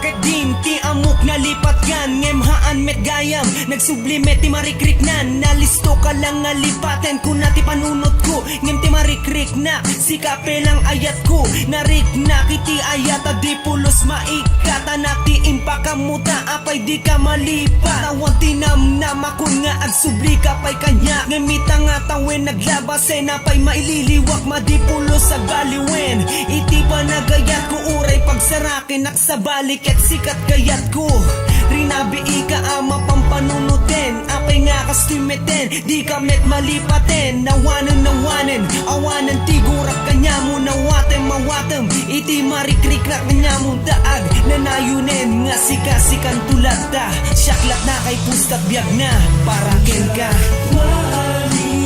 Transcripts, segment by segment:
bakit din ti amok nalipat yan ngemhaan met gayam nagsublimet ti marikriknan nalisto ka lang ngalipaten kun nati panunot ko ngem ti marikrik na si kape lang ayat ko narik na kiti ayat di pulos maikata nakti impakamuta apay di ka malipat tawang tinamnam ako nga agsubli kapay kanya ngemita nga tawen naglabas napay maililiwak madipulos sa baliwen iti pa nagayat ko uray pagsarakin naksabalik at sikat kayat ko rinabi ika ama pampanunutin apay nga kastimeten di ka met malipaten nawanan awanan tigurak kanya mo nawatem mawatem iti marikrikrak kanya mo daag nanayunen nga sikasikan tulad ta syaklat na kay pustat biag na para ken ka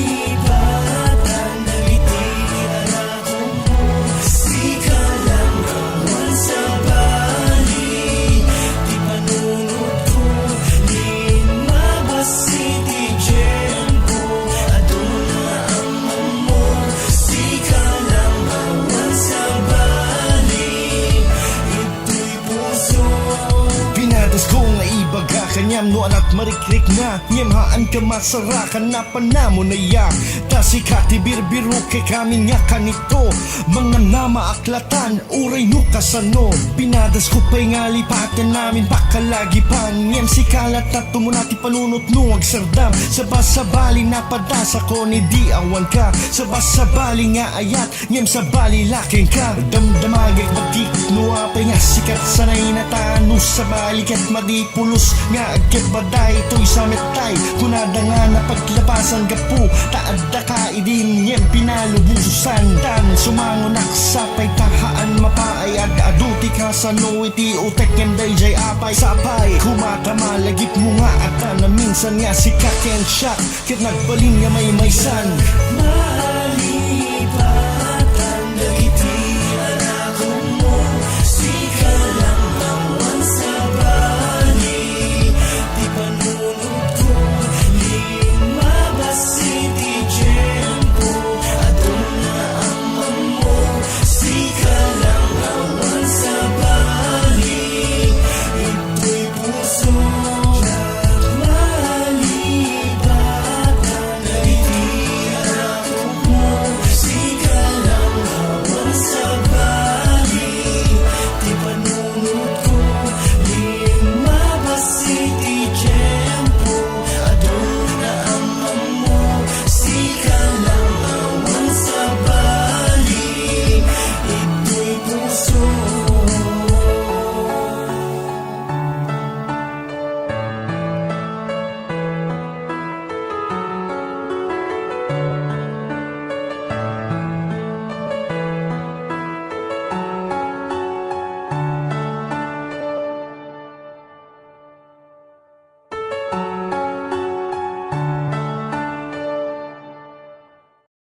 malipatan nagiti arakong mo sika lang awan sa bali di panunod ko di mabasi di dyan ko aduna ang mo sika lang awan sa bali ito'y puso pinadas ko nga ibaga kanyam no anak marikrik na nyemhaan ka masarakan na panamo na ya tasikati birbiru kay kami nga kanito mga nama aklatan uray no kasano pinadas ko pa'y nga lipatan namin pakalagipan nyem si kalat na tumunati panunot no agsardam sa basabali na padasa ko ni di awan ka sa basabali nga ayat nyem sa bali laking ka damdamagay batik no apay nga sikat sanay na tano sa balik at madipulos nga agkebaday to'y sametay kunada nga na paglapasan gapu taadda ka idin nyem pinalubusan tan sumangonak sapay tahaan mapaay aduti ka sa no iti utek kem dayjay apay sapay kumata malagip mo nga at na minsan nga sikat ken siyak kit nagbalin nga may maysan malipatan